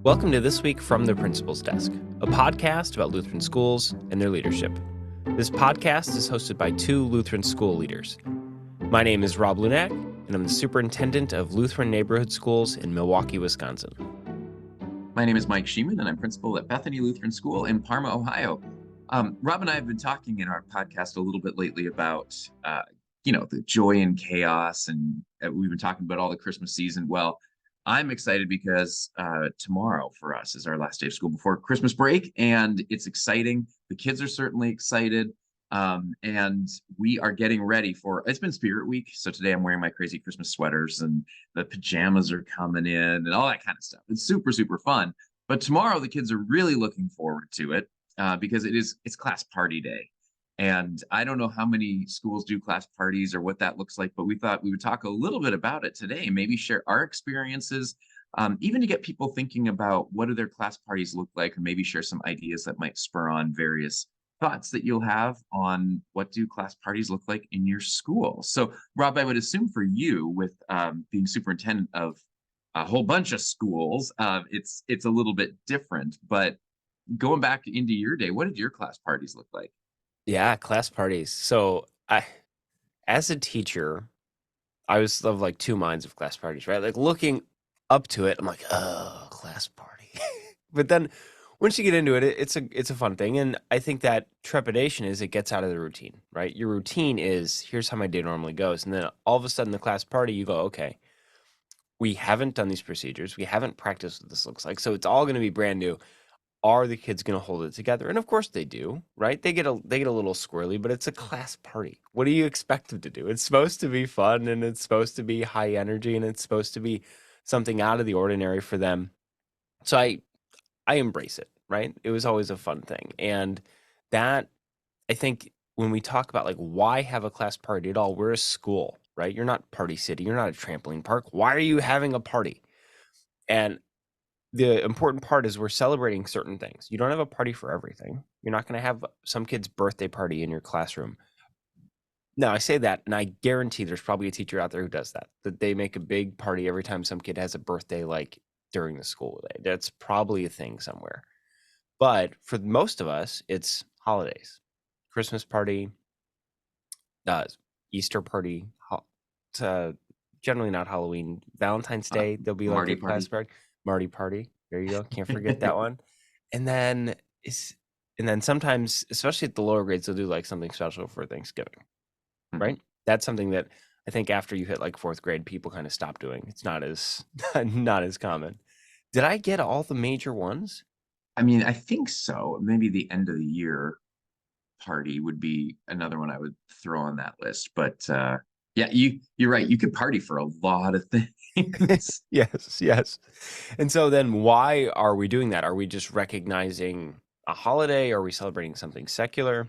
Welcome to This Week from the Principal's Desk, a podcast about Lutheran schools and their leadership. This podcast is hosted by two Lutheran school leaders. My name is Rob Lunak, and I'm the superintendent of Lutheran neighborhood schools in Milwaukee, Wisconsin. My name is Mike Sheeman, and I'm principal at Bethany Lutheran School in Parma, Ohio. Rob and I have been talking in our podcast a little bit lately about, the joy and chaos, and we've been talking about all the Christmas season. Well, I'm excited because tomorrow for us is our last day of school before Christmas break, and it's exciting. The kids are certainly excited, and we are getting ready for. It's been Spirit Week, so today I'm wearing my crazy Christmas sweaters, and the pajamas are coming in, and all that kind of stuff. It's super, super fun. But tomorrow, the kids are really looking forward to it because it's class party day. And I don't know how many schools do class parties or what that looks like, but we thought we would talk a little bit about it today, maybe share our experiences, even to get people thinking about what do their class parties look like, or maybe share some ideas that might spur on various thoughts that you'll have on what do class parties look like in your school. So, Rob, I would assume for you, with being superintendent of a whole bunch of schools, it's a little bit different. But going back into your day, what did your class parties look like? Yeah, class parties. As a teacher, I was of like two minds of class parties, right? Like looking up to it, I'm like, oh, class party. But then once you get into it, it's a fun thing. And I think that trepidation is it gets out of the routine, right? Your routine is here's how my day normally goes. And then all of a sudden the class party, you go, okay, we haven't done these procedures. We haven't practiced what this looks like. So it's all going to be brand new. Are the kids going to hold it together? And of course they do, right? They get a little squirrely, but it's a class party. What do you expect them to do? It's supposed to be fun, and it's supposed to be high energy, and it's supposed to be something out of the ordinary for them. So I embrace it, right? It was always a fun thing. And that, I think, when we talk about like why have a class party at all, we're a school, right? You're not Party City, you're not a trampoline park. Why are you having a party? And the important part is we're celebrating certain things. You don't have a party for everything. You're not going to have some kid's birthday party in your classroom. Now, I say that, and I guarantee there's probably a teacher out there who does that, that they make a big party every time some kid has a birthday, like during the school day. That's probably a thing somewhere. But for most of us, it's holidays, Christmas party, uh, Easter party, uh, generally not Halloween, Valentine's Day. There'll be like Marty a class party. party, Marty party. There you go. Can't forget that one. And then it's and then sometimes, especially at the lower grades, they'll do like something special for Thanksgiving, Mhm. right? That's something that I think after you hit like fourth grade, people kind of stop doing. It's not as not as common. Did I get all the major ones? I mean, I think so. Maybe the end of the year party would be another one I would throw on that list. But yeah, you're right. You could party for a lot of things. Yes, yes. And so then why are we doing that? Are we just recognizing a holiday? Are we celebrating something secular?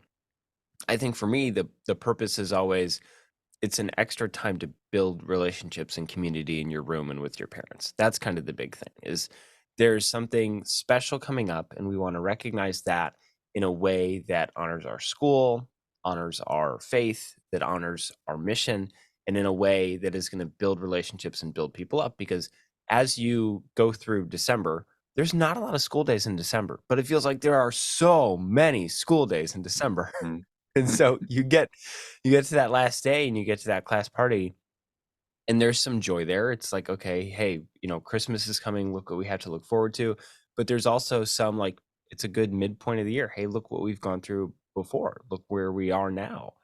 I think for me, the purpose is always it's an extra time to build relationships and community in your room and with your parents. That's kind of the big thing is there's something special coming up, and we want to recognize that in a way that honors our school, honors our faith, that honors our mission, and in a way that is going to build relationships and build people up. Because as you go through December, there's not a lot of school days in December, but it feels like there are so many school days in December. Mhm. And so you get to that last day and you get to that class party and there's some joy there. It's like, okay, hey, Christmas is coming. Look what we have to look forward to. But there's also some like, it's a good midpoint of the year. Hey, look what we've gone through before. Look where we are now.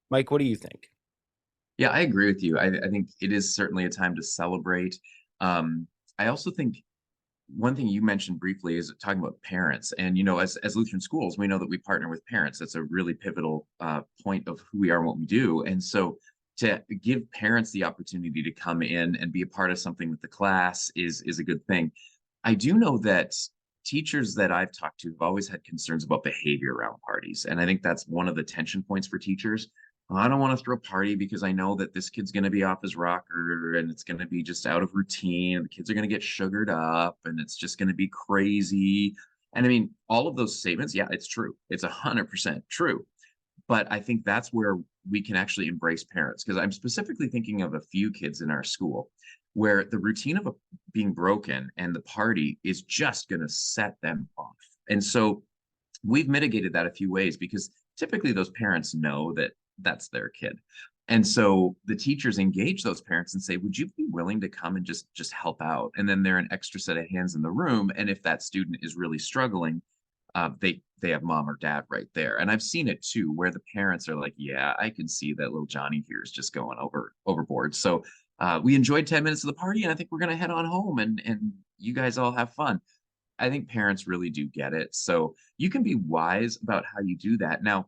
Mike, what do you think? Yeah, I agree with you. I think it is certainly a time to celebrate. I also think one thing you mentioned briefly is talking about parents. And, as Lutheran schools, we know that we partner with parents. That's a really pivotal point of who we are and what we do. And so to give parents the opportunity to come in and be a part of something with the class is a good thing. I do know that teachers that I've talked to have always had concerns about behavior around parties. And I think that's one of the tension points for teachers. I don't want to throw a party because I know that this kid's going to be off his rocker and it's going to be just out of routine. And the kids are going to get sugared up and it's just going to be crazy. And I mean, all of those statements, yeah, it's true. It's 100% true. But I think that's where we can actually embrace parents because I'm specifically thinking of a few kids in our school. where the routine of being broken and the party is just going to set them off. And so we've mitigated that a few ways because typically those parents know that that's their kid. And so the teachers engage those parents and say, would you be willing to come and just help out? And then they're an extra set of hands in the room. And if that student is really struggling, they have mom or dad right there. And I've seen it too, where the parents are like, yeah, I can see that little Johnny here is just going overboard. So we enjoyed 10 minutes of the party, and I think we're gonna head on home and you guys all have fun. I think parents really do get it. So you can be wise about how you do that. Now,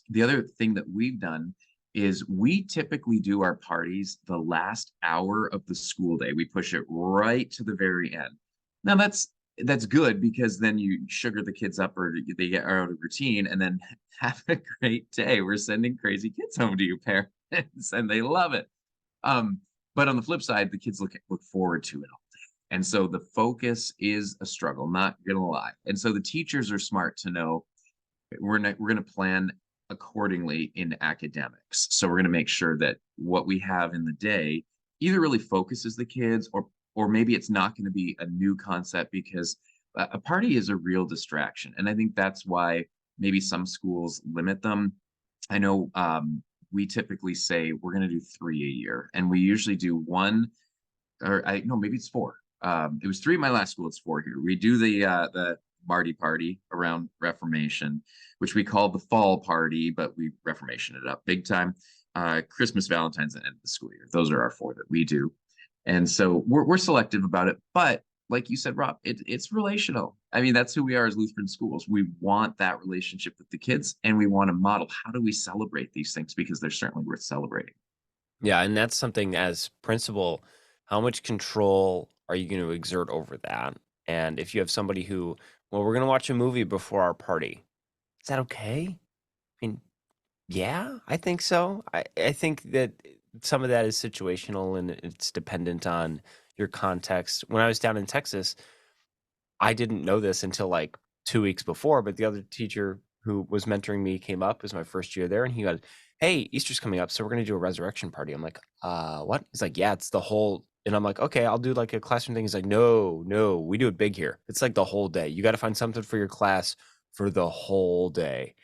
the other thing that we've done is we typically do our parties the last hour of the school day. We push it right to the very end. Now that's good because then you sugar the kids up or they get out of routine and then have a great day. We're sending crazy kids home to you parents and they love it. Um, but on the flip side, the kids look forward to it all day. And so the focus is a struggle, not gonna lie. And so the teachers are smart to know we're going to plan accordingly in academics. So we're going to make sure that what we have in the day either really focuses the kids or maybe it's not going to be a new concept because a party is a real distraction. And I think that's why maybe some schools limit them. I know we typically say we're going to do 3 a year, and we usually do one or I no, maybe it's 4. It was 3 at my last school, it's 4 here. We do the Mardi party around Reformation, which we call the fall party, but we Reformation it up big time. Christmas, Valentine's, and end of the school year. Those are our 4 that we do. And so we're selective about it, but like you said, Rob, it's relational. I mean, that's who we are as Lutheran schools. We want that relationship with the kids, and we want to model how do we celebrate these things because they're certainly worth celebrating. Yeah, and that's something as principal, how much control are you going to exert over that? And if you have somebody who, well, we're going to watch a movie before our party, is that okay? I mean, yeah, I think so. I think that some of that is situational and it's dependent on your context. When I was down in Texas, I didn't know this until like 2 weeks before, but the other teacher who was mentoring me came up. It was my first year there, and he goes, "Hey, Easter's coming up, so we're gonna do a resurrection party." I'm like, what?" He's like, "Yeah, it's the whole." And I'm like, "Okay, I'll do like a classroom thing." He's like, "No, no, we do it big here. It's like the whole day. You got to find something for your class for the whole day."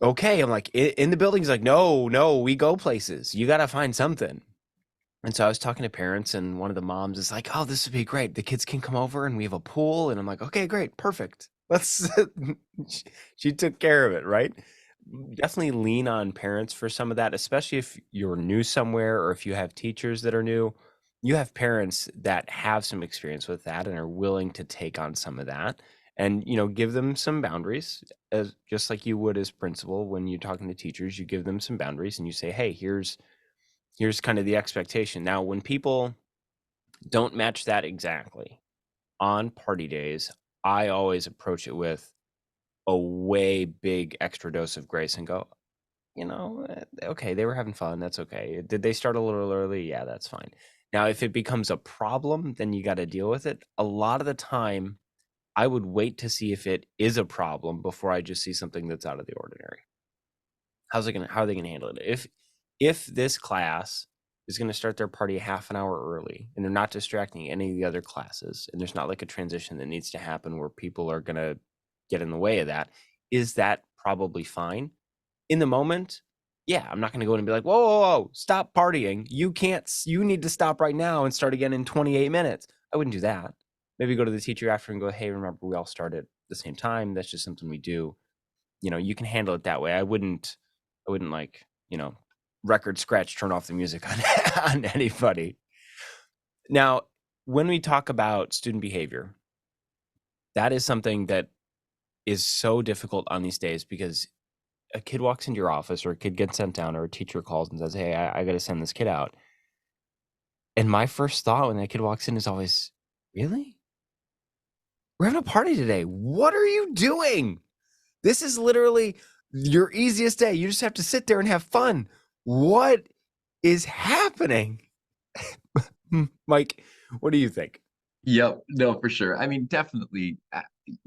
Okay, I'm like, in the building. He's like, "No, no, we go places. You got to find something." And so I was talking to parents, and one of the moms is like, "Oh, this would be great. The kids can come over, and we have a pool." And I'm like, "Okay, great, perfect. Let's." She took care of it, right? Definitely lean on parents for some of that, especially if you're new somewhere or if you have teachers that are new. You have parents that have some experience with that and are willing to take on some of that, and give them some boundaries, as just like you would as principal when you're talking to teachers. You give them some boundaries and you say, "Hey, here's kind of the expectation." Now, when people don't match that exactly on party days, I always approach it with a way big extra dose of grace and go, okay, they were having fun. That's okay. Did they start a little early? Yeah, that's fine. Now, if it becomes a problem, then you got to deal with it. A lot of the time, I would wait to see if it is a problem before I just see something that's out of the ordinary. How are they gonna handle it? If this class is gonna start their party half an hour early and they're not distracting any of the other classes, and there's not like a transition that needs to happen where people are gonna get in the way of that, is that probably fine? In the moment, yeah, I'm not gonna go in and be like, "Whoa, whoa, whoa, stop partying. You need to stop right now and start again in 28 minutes." I wouldn't do that. Maybe go to the teacher after and go, "Hey, remember we all start at the same time. That's just something we do." You can handle it that way. I wouldn't like, record scratch, turn off the music on on anybody. Now, when we talk about student behavior, that is something that is so difficult on these days because a kid walks into your office or a kid gets sent down or a teacher calls and says, "Hey, I got to send this kid out." And my first thought when that kid walks in is always, "Really? We're having a party today. What are you doing? This is literally your easiest day. You just have to sit there and have fun. What is happening?" Mike, what do you think? Yep, no, for sure. I mean, definitely,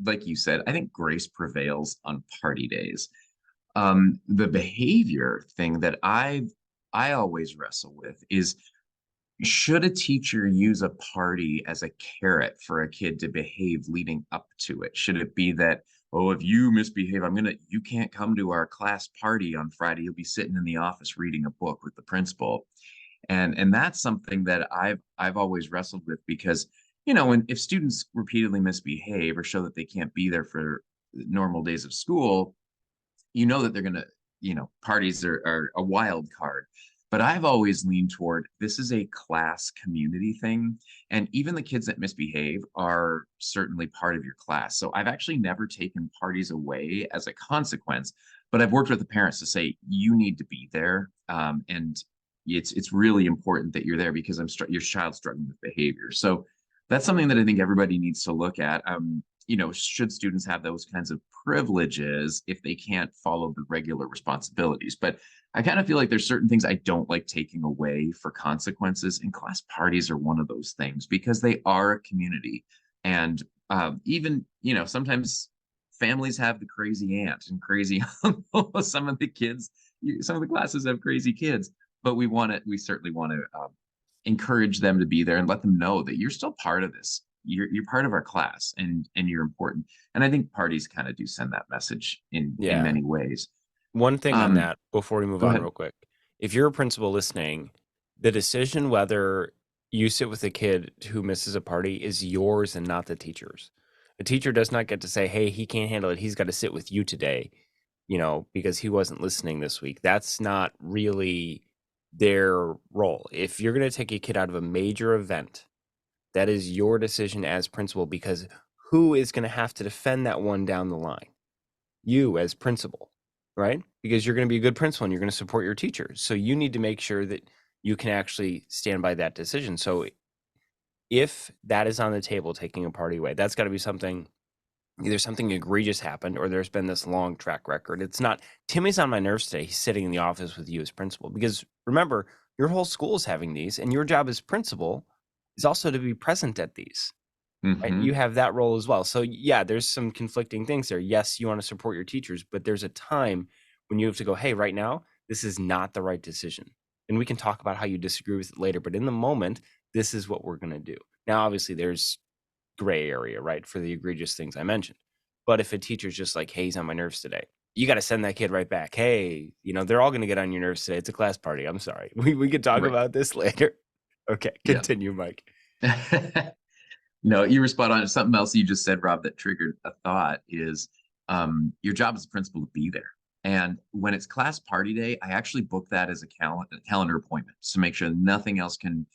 like you said, I think grace prevails on party days. The behavior thing that I always wrestle with is Should a teacher use a party as a carrot for a kid to behave leading up to it? Should it be that, oh, if you misbehave, you can't come to our class party on Friday. You'll be sitting in the office reading a book with the principal. And that's something that I've always wrestled with because, when if students repeatedly misbehave or show that they can't be there for normal days of school, that they're gonna, parties are a wild card. But I've always leaned toward this is a class community thing. And even the kids that misbehave are certainly part of your class. So I've actually never taken parties away as a consequence, but I've worked with the parents to say, you need to be there. And it's really important that you're there because your child's struggling with behavior. So that's something that I think everybody needs to look at. Should students have those kinds of privileges if they can't follow the regular responsibilities? But I kind of feel like there's certain things I don't like taking away for consequences, and class parties are one of those things because they are a community. And even, sometimes families have the crazy aunt and crazy uncle. Some of the classes have crazy kids, but we certainly want to encourage them to be there and let them know that you're still part of this. You're part of our class and you're important. And I think parties kind of do send that message in Yeah. many ways. One thing on Um, that before we move Go on ahead. real quick. If you're a principal listening, the decision whether you sit with a kid who misses a party is yours and not the teacher's. A teacher does not get to say, "Hey, he can't handle it. He's got to sit with you today," because he wasn't listening this week. That's not really their role. If you're going to take a kid out of a major event, that is your decision as principal because who is going to have to defend that one down the line? You as principal, right? Because you're going to be a good principal and you're going to support your teachers. So you need to make sure that you can actually stand by that decision. So if that is on the table, taking a party away, that's got to be something, either something egregious happened or there's been this long track record. It's not, Timmy's on my nerves today. He's sitting in the office with you as principal. Because remember, your whole school is having these, and your job as principal is also to be present at these. Right? You Hmm. have that role as well. So yeah, there's some conflicting things there. Yes, you want to support your teachers, but there's a time when you have to go, hey, right now, this is not the right decision. And we can talk about how you disagree with it later, but in the moment, this is what we're going to do. Now, obviously, there's gray area, right, for the egregious things I mentioned. But if a teacher's just like, hey, he's on my nerves today, you got to send that kid right back. Hey, they're all going to get on your nerves today. It's a class party. I'm sorry. We could talk Right. about this later. Okay, Yeah. continue, Mike. No, you were spot on. Something else you just said, Rob, that triggered a thought is your job as a principal to be there. And when it's class party day, I actually book that as a calendar appointment to make sure nothing else can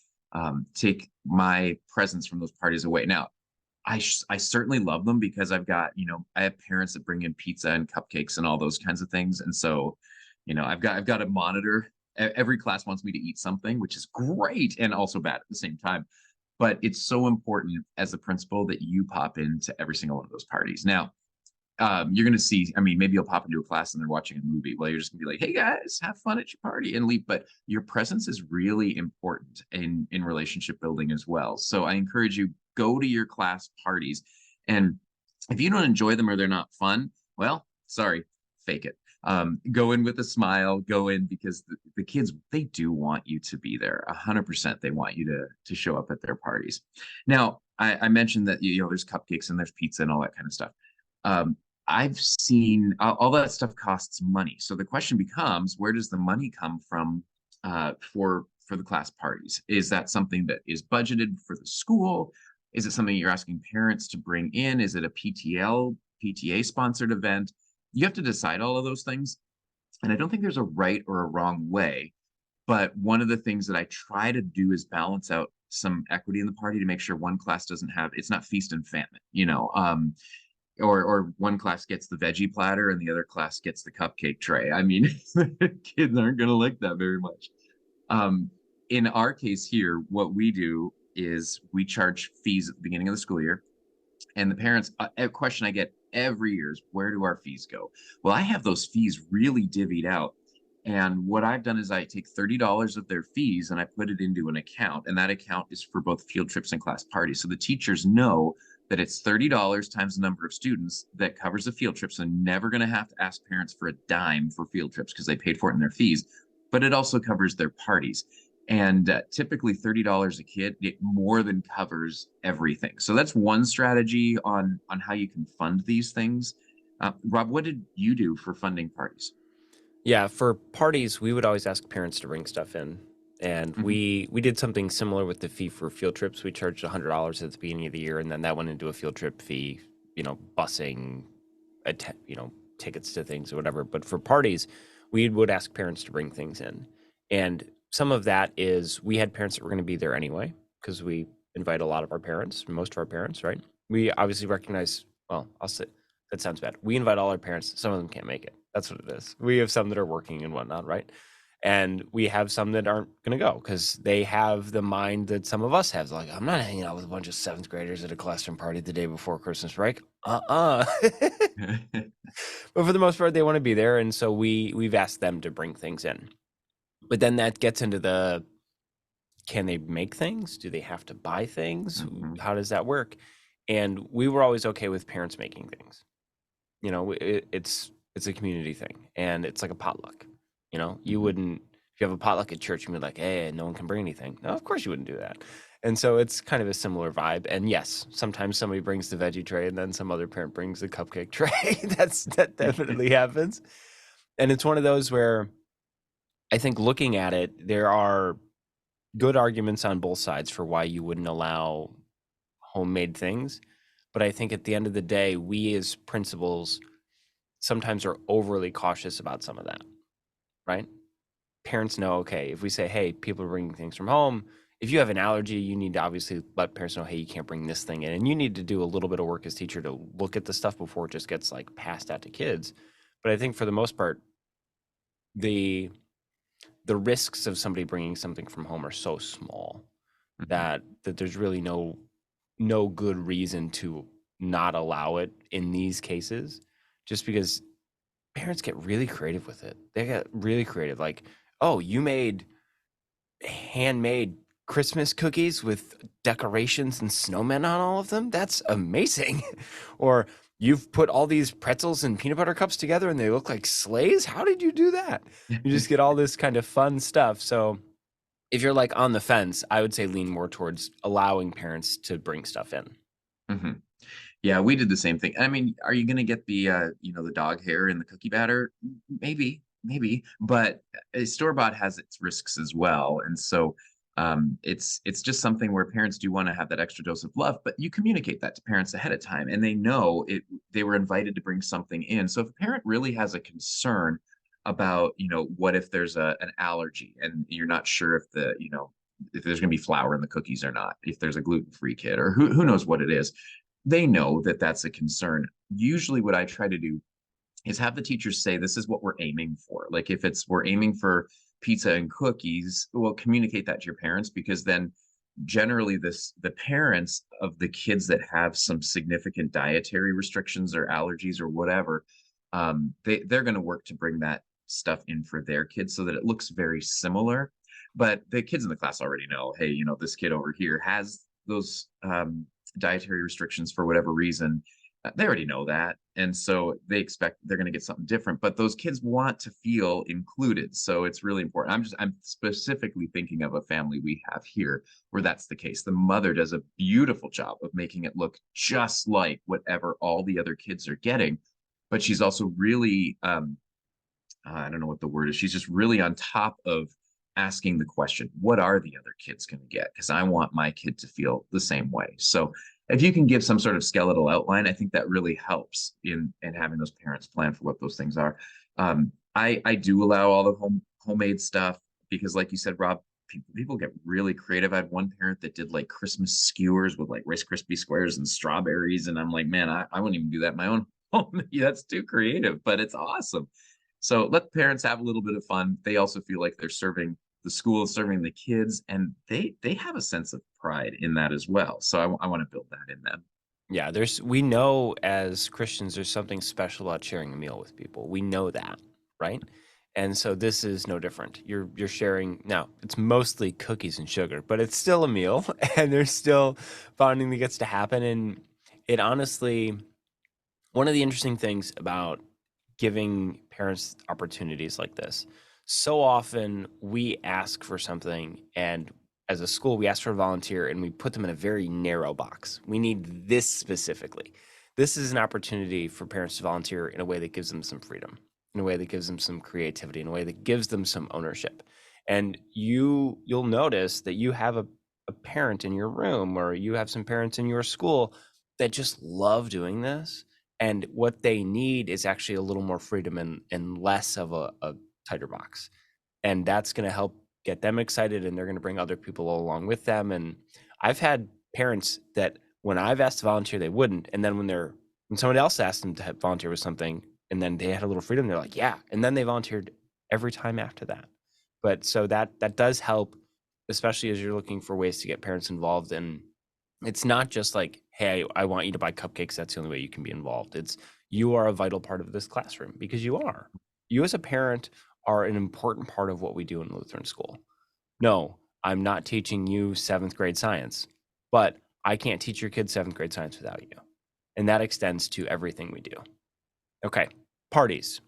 take my presence from those parties away. Now, I certainly love them because I have parents that bring in pizza and cupcakes and all those kinds of things. And so, I've got to monitor. Every class wants me to eat something, which is great and also bad at the same time. But it's so important as a principal that you pop into every single one of those parties. Now, you're going to see, maybe you'll pop into a class and they're watching a movie. Well, you're just going to be like, hey guys, have fun at your party and leave. But your presence is really important in relationship building as well. So I encourage you, go to your class parties. And if you don't enjoy them or they're not fun, well, sorry, fake it. Go in with a smile, go in because the kids, they do want you to be there 100%. They want you to show up at their parties. Now, I mentioned that, there's cupcakes and there's pizza and all that kind of stuff. Um, I've seen all that stuff costs money. So the question becomes, where does the money come from for the class parties? Is that something that is budgeted for the school? Is it something you're asking parents to bring in? Is it a PTA sponsored event? You have to decide all of those things. And I don't think there's a right or a wrong way. But one of the things that I try to do is balance out some equity in the party to make sure one class doesn't have, it's not feast and famine. Or one class gets the veggie platter and the other class gets the cupcake tray. Kids aren't going to like that very much. Um, in our case here, what we do is we charge fees at the beginning of the school year. And the parents, a question I get every year is, where do our fees go? Well, I have those fees really divvied out. And what I've done is I take $30 of their fees and I put it into an account. And that account is for both field trips and class parties. So the teachers know that it's $30 times the number of students that covers the field trips. So they're never going to have to ask parents for a dime for field trips because they paid for it in their fees. But it also covers their parties. And typically $30 a kid, it more than covers everything. So that's one strategy on how you can fund these things. Rob, what did you do for funding parties? Yeah, for parties, we would always ask parents to bring stuff in. And Hmm. we did something similar with the fee for field trips. We charged $100 at the beginning of the year, and then that went into a field trip fee, busing, tickets to things or whatever. But for parties, we would ask parents to bring things in. And some of that is we had parents that were going to be there anyway, because we invite a lot of our parents, most of our parents, right? We obviously recognize, well, I'll say that sounds bad. We invite all our parents. Some of them can't make it. That's what it is. We have some that are working and whatnot, right? And we have some that aren't going to go because they have the mind that some of us have. Like, I'm not hanging out with a bunch of seventh graders at a classroom party the day before Christmas break. But for the most part, they want to be there. And so we've asked them to bring things in. But then that gets into the, can they make things? Do they have to buy things? Hmm. How does that work? And we were always okay with parents making things. It's a community thing, and it's like a potluck. You Hmm. wouldn't, if you have a potluck at church, you'd be like, hey, no one can bring anything. No, of course you wouldn't do that. And so it's kind of a similar vibe. And yes, sometimes somebody brings the veggie tray and then some other parent brings the cupcake tray. That definitely happens. And it's one of those where I think looking at it, there are good arguments on both sides for why you wouldn't allow homemade things. But I think at the end of the day, we as principals sometimes are overly cautious about some of that, right? Parents know, okay, if we say, hey, people are bringing things from home, if you have an allergy, you need to obviously let parents know, hey, you can't bring this thing in. And you need to do a little bit of work as teacher to look at the stuff before it just gets like passed out to kids. But I think for the most part, the the risks of somebody bringing something from home are so small Hmm. that there's really no good reason to not allow it in these cases, just because parents get really creative with it. They get really creative. Like, oh, you made handmade Christmas cookies with decorations and snowmen on all of them? That's amazing. Or you've put all these pretzels and peanut butter cups together and they look like sleighs? How did you do that? You just get all this kind of fun stuff. So if you're like on the fence, I would say lean more towards allowing parents to bring stuff in. Hmm. Yeah, we did the same thing. I mean, are you going to get the the dog hair in the cookie batter? Maybe, maybe, but a store bought has its risks as well, and so it's just something where parents do want to have that extra dose of love, but you communicate that to parents ahead of time, and they know it. They were invited to bring something in. So if a parent really has a concern about, what if there's an allergy and you're not sure if if there's going to be flour in the cookies or not, if there's a gluten-free kid, or who knows what it is, they know that that's a concern. Usually, what I try to do is have the teachers say, this is what we're aiming for. Like if it's we're aiming for pizza and cookies, well, communicate that to your parents, because then generally the parents of the kids that have some significant dietary restrictions or allergies or whatever, they're going to work to bring that stuff in for their kids so that it looks very similar. But the kids in the class already know, hey, this kid over here has those dietary restrictions for whatever reason. They already know that, and so they expect they're going to get something different, but those kids want to feel included, so it's really important. I'm specifically thinking of a family we have here where that's the case. The mother does a beautiful job of making it look just like whatever all the other kids are getting, but she's also really I don't know what the word is. She's just really on top of asking the question, what are the other kids going to get? Because I want my kid to feel the same way. So if you can give some sort of skeletal outline, I think that really helps in having those parents plan for what those things are. I do allow all the homemade stuff because, like you said, Rob, people get really creative. I had one parent that did like Christmas skewers with like Rice Krispie squares and strawberries, and I'm like, man, I wouldn't even do that in my own home. Yeah, that's too creative, but it's awesome. So let parents have a little bit of fun. They also feel like they're serving the school, serving the kids, and they have a sense of pride in that as well. So I want to build that in them. Yeah, we know as Christians there's something special about sharing a meal with people. We know that, right? And so this is no different. You're sharing now, it's mostly cookies and sugar, but it's still a meal and there's still bonding that gets to happen. And it honestly, one of the interesting things about giving parents opportunities like this. So often we ask for something, and as a school, we ask for a volunteer and we put them in a very narrow box. We need this specifically. This is an opportunity for parents to volunteer in a way that gives them some freedom, in a way that gives them some creativity, in a way that gives them some ownership. And you'll notice that you have a parent in your room, or you have some parents in your school that just love doing this. And what they need is actually a little more freedom and less of a tighter box. And that's going to help get them excited, and they're going to bring other people along with them. And I've had parents that when I've asked to volunteer, they wouldn't. And then when someone else asked them to volunteer with something and then they had a little freedom, they're like, yeah. And then they volunteered every time after that. But so that does help, especially as you're looking for ways to get parents involved. And it's not just like, hey, I want you to buy cupcakes. That's the only way you can be involved. It's you are a vital part of this classroom, because you are. You as a parent are an important part of what we do in Lutheran school. No, I'm not teaching you 7th grade science, but I can't teach your kids 7th grade science without you. And that extends to everything we do. Okay, parties.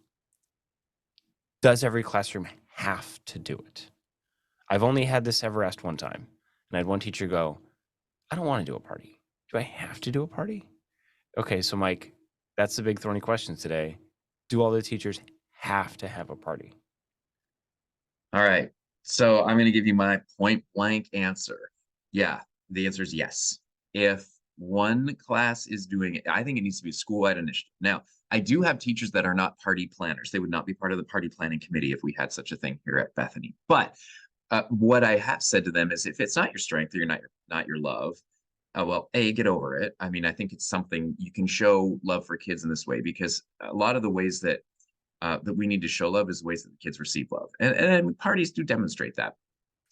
Does every classroom have to do it? I've only had this ever asked one time, and I had one teacher go, I don't want to do a party. Do I have to do a party? Okay, so Mike, that's the big thorny question today. Do all the teachers have to have a party? All right. So I'm going to give you my point blank answer. Yeah, the answer is yes. If one class is doing it, I think it needs to be a school-wide initiative. Now, I do have teachers that are not party planners. They would not be part of the party planning committee if we had such a thing here at Bethany. But what I have said to them is, if it's not your strength or you're not your love, well, A, get over it. I mean, I think it's something you can show love for kids in this way, because a lot of the ways that that we need to show love is ways that the kids receive love, and parties do demonstrate that.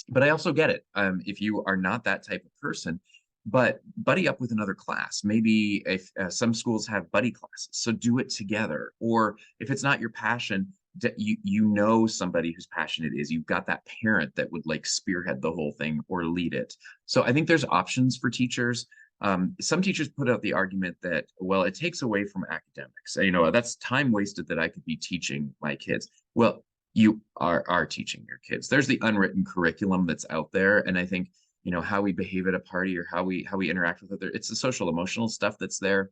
But I also get it. If you are not that type of person, but buddy up with another class. Maybe if some schools have buddy classes, so do it together. Or if it's not your passion, you know somebody whose passion it is. You've got that parent that would like spearhead the whole thing or lead it. So I think there's options for teachers. Some teachers put out the argument that, well, it takes away from academics. That's time wasted that I could be teaching my kids. Well, you are teaching your kids. There's the unwritten curriculum that's out there, and I think how we behave at a party, or how we interact with other, it's the social emotional stuff that's there.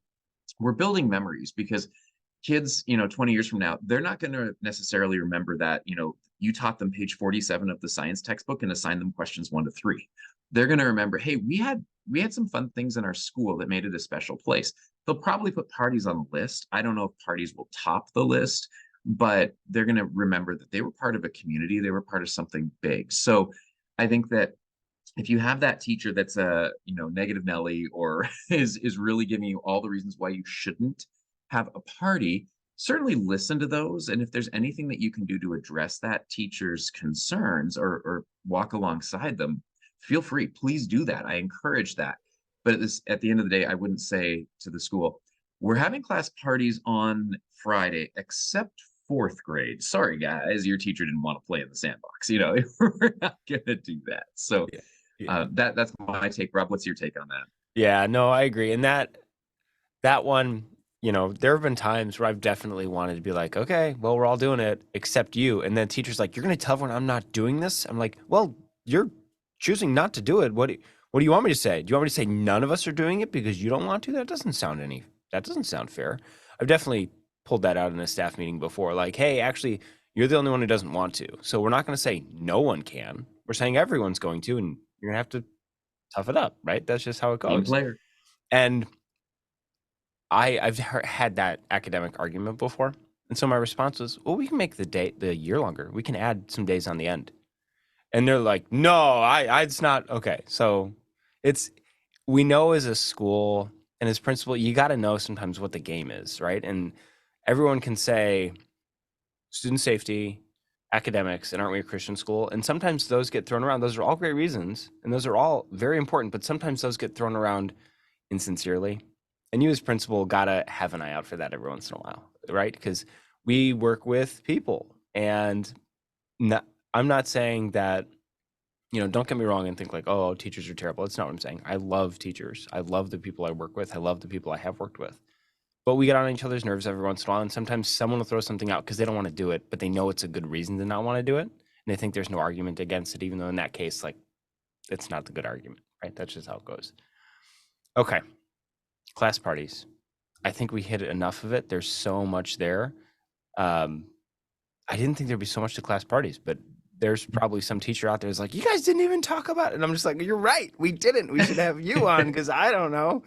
We're building memories, because kids 20 years from now, they're not going to necessarily remember that you taught them page 47 of the science textbook and assigned them questions 1 to 3. They're going to remember, hey, we had some fun things in our school that made it a special place. They'll probably put parties on the list. I don't know if parties will top the list, but they're going to remember that they were part of a community. They were part of something big. So I think that if you have that teacher that's a negative Nelly, or is really giving you all the reasons why you shouldn't have a party, certainly listen to those. And if there's anything that you can do to address that teacher's concerns, or walk alongside them, feel free. Please do that. I encourage that. But at the end of the day, I wouldn't say to the school, we're having class parties on Friday, except 4th grade. Sorry, guys, your teacher didn't want to play in the sandbox. We're not going to do that. So Yeah. that's my take. Rob, what's your take on that? Yeah, no, I agree. And that one, there have been times where I've definitely wanted to be like, okay, well, we're all doing it except you. And then teacher's like, you're going to tell everyone I'm not doing this? I'm like, well, you're choosing not to do it. What do you want me to say? Do you want me to say none of us are doing it because you don't want to? That doesn't sound fair. I've definitely pulled that out in a staff meeting before. Like, hey, actually, you're the only one who doesn't want to. So we're not going to say no one can. We're saying everyone's going to, and you're going to have to tough it up, right? That's just how it Team goes. player. And I've had that academic argument before. And so my response was, well, we can make the year longer. We can add some days on the end. And they're like, no, it's not. Okay. So we know as a school and as principal, you got to know sometimes what the game is, right? And everyone can say student safety, academics, and aren't we a Christian school? And sometimes those get thrown around. Those are all great reasons, and those are all very important, but sometimes those get thrown around insincerely. And you as principal gotta have an eye out for that every once in a while, right? Because we work with people, and I'm not saying that, don't get me wrong and think like, oh, teachers are terrible. That's not what I'm saying. I love teachers. I love the people I work with. I love the people I have worked with. but we get on each other's nerves every once in a while. And sometimes someone will throw something out because they don't want to do it, but they know it's a good reason to not want to do it. And they think there's no argument against it, even though in that case, like, it's not the good argument, right? That's just how it goes. Okay. Class parties. I think we hit enough of it. There's so much there. I didn't think there'd be so much to class parties, but there's probably some teacher out there who's like, you guys didn't even talk about it. And I'm just like, you're right. We didn't. We should have you on because I don't know.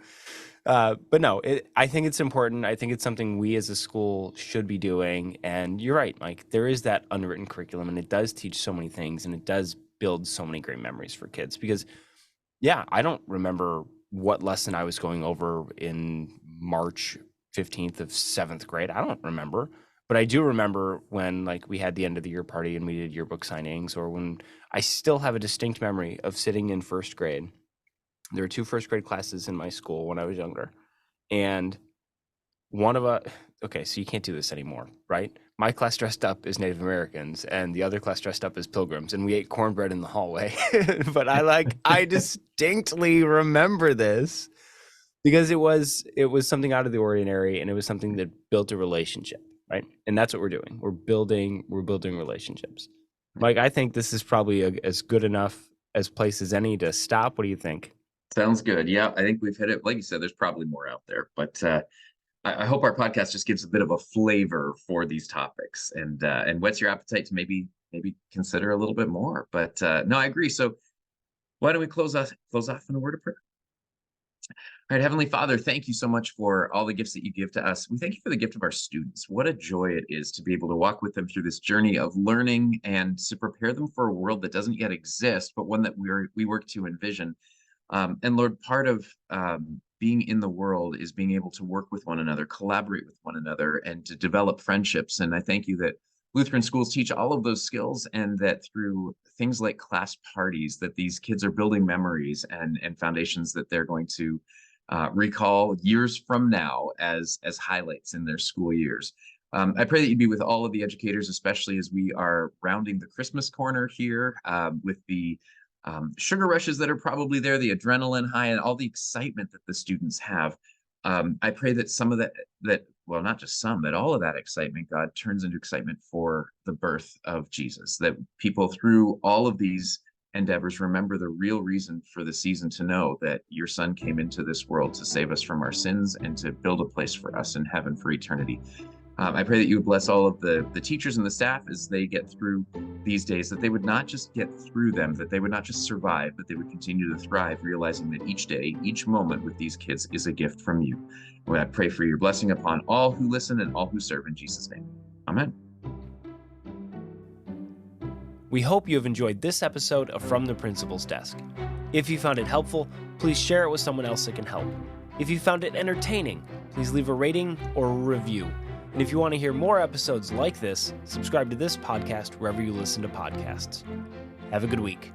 But no, I think it's important. I think it's something we as a school should be doing. And you're right, Mike. There is that unwritten curriculum, and it does teach so many things, and it does build so many great memories for kids. Because, yeah, I don't remember what lesson I was going over in March 15th of 7th grade. I don't remember. But I do remember when, like, we had the end of the year party and we did yearbook signings, or when I still have a distinct memory of sitting in first grade. There were 2 first grade classes in my school when I was younger. And one of us, okay, so you can't do this anymore, right? My class dressed up as Native Americans and the other class dressed up as pilgrims, and we ate cornbread in the hallway. But I distinctly remember this because it was something out of the ordinary, and it was something that built a relationship, right? And that's what we're doing. We're building relationships. Mike, I think this is probably as good enough as place as any to stop. What do you think? Sounds good. Yeah, I think we've hit it. Like you said, there's probably more out there, but I hope our podcast just gives a bit of a flavor for these topics and whets your appetite to maybe consider a little bit more. But no, I agree. So why don't we close off in a word of prayer? All right, Heavenly Father, thank you so much for all the gifts that you give to us. We thank you for the gift of our students. What a joy it is to be able to walk with them through this journey of learning and to prepare them for a world that doesn't yet exist, but one that we work to envision. And Lord, part of being in the world is being able to work with one another, collaborate with one another, and to develop friendships. And I thank you that Lutheran schools teach all of those skills, and that through things like class parties, that these kids are building memories and foundations that they're going to recall years from now as highlights in their school years. I pray that you'd be with all of the educators, especially as we are rounding the Christmas corner here with the sugar rushes that are probably there, the adrenaline high, and all the excitement that the students have. I pray that some of that, well, not just some, but all of that excitement, God, turns into excitement for the birth of Jesus, that people through all of these endeavors remember the real reason for the season, to know that your son came into this world to save us from our sins and to build a place for us in heaven for eternity. I pray that you would bless all of the teachers and the staff as they get through these days, that they would not just get through them, that they would not just survive, but they would continue to thrive, realizing that each day, each moment with these kids is a gift from you. And I pray for your blessing upon all who listen and all who serve, in Jesus' name. Amen. We hope you have enjoyed this episode of From the Principal's Desk. If you found it helpful, please share it with someone else that can help. If you found it entertaining, please leave a rating or a review. And if you want to hear more episodes like this, subscribe to this podcast wherever you listen to podcasts. Have a good week.